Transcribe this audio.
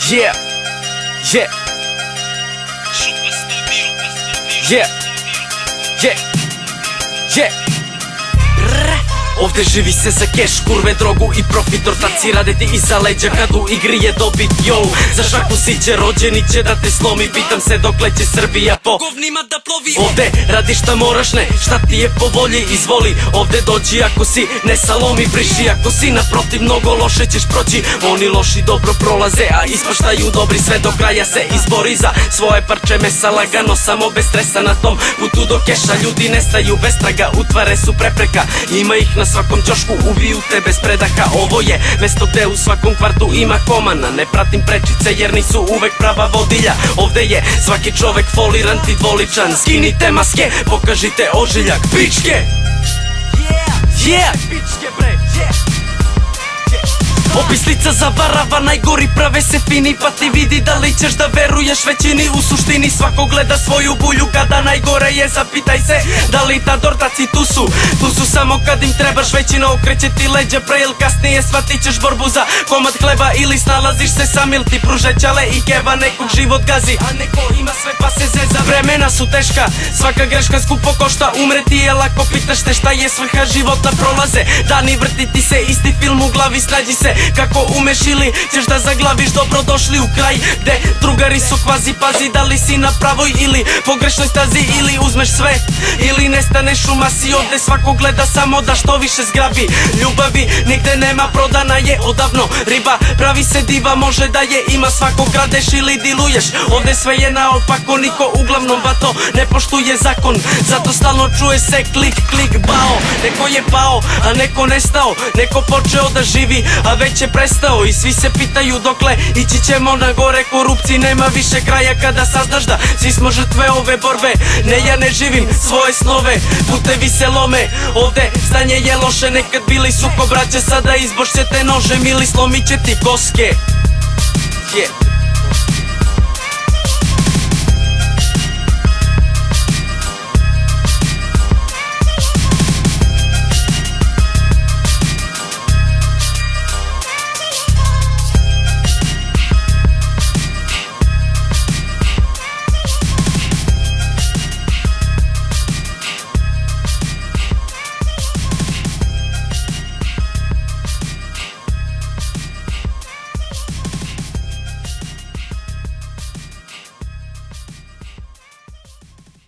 Yeah, yeah, yeah, yeah, yeah. Ovde živi se za keš, kurve, drogu i profit. Ortaci rade ti iza leđa kad u igri je dobit, yo. Za šaku siće, rođeni će da te slomi. Pitam se dokle će Srbija po govnima da plovi. Ovde radi šta moraš, ne šta ti je po volji, izvoli. Ovde dođi ako si, ne salomi briši. Ako si naprotiv, mnogo loše ćeš proći. Oni loši dobro prolaze, a ispaštaju dobri. Sve do kraja se izbori za svoje parče mesa. Lagano, samo bez stresa na tom putu do keša. Ljudi nestaju bez traga, utvare su prepreka. Ima ih na svakom ćošku, ubiju te bez predaha. Ovo je mesto gde u svakom kvartu ima komana. Ne pratim prečice jer nisu uvek prava vodilja. Ovde je svaki čovek folirant i dvoličan. Skinite maske, pokažite ožiljak, pičke. Yeah, pičke bre, yeah. Opislica zavarava, najgori prave se fini. Pa ti vidi da li ćeš da veruješ većini. U suštini svako gleda svoju bulju kada najgore je. Zapitaj se da li tad ortaci tu su samo kad im trebaš. Većina okreće ti leđa, pre ili kasnije shvatit ćeš borbu za komad hleba. Ili snalaziš se sam ili ti pruže ćale i keva. Nekog život gazi, a neko ima sve pa se zeza. Vremena su teška, svaka greška skupo košta. Umreti je lako, pitaš te šta je svrha života. Prolaze dani, vrti ti se isti film u glavi. Snađi se kako umeš ili ćeš da zaglaviš. Dobrodošli u kraj gde drugari su kvazi. Pazi da li si na pravoj ili pogrešnoj stazi. Ili uzmeš sve ili nestaneš u masi. Ovde svako gleda samo da što više zgrabi. Ljubavi nigde nema, prodana je odavno riba. Pravi se diva, može da je ima. Svako kradeš ili diluješ. Ovde sve je naopako, niko uglavnom vato ne poštuje zakon. Zato stalno čuje se klik, klik, bao. Neko je pao, a neko nestao. Neko počeo da živi, a već je prestao. I svi se pitaju dokle ići ćemo na gore. Korupciji nema više kraja kada saznaš da svi smo žrtve ove borbe. Ne, ja ne živim svoje snove, putevi se lome. Ovde stanje je loše, nekad bili su ko braće. Sada izbošćete nožem ili slomit će ti koske. Yeah.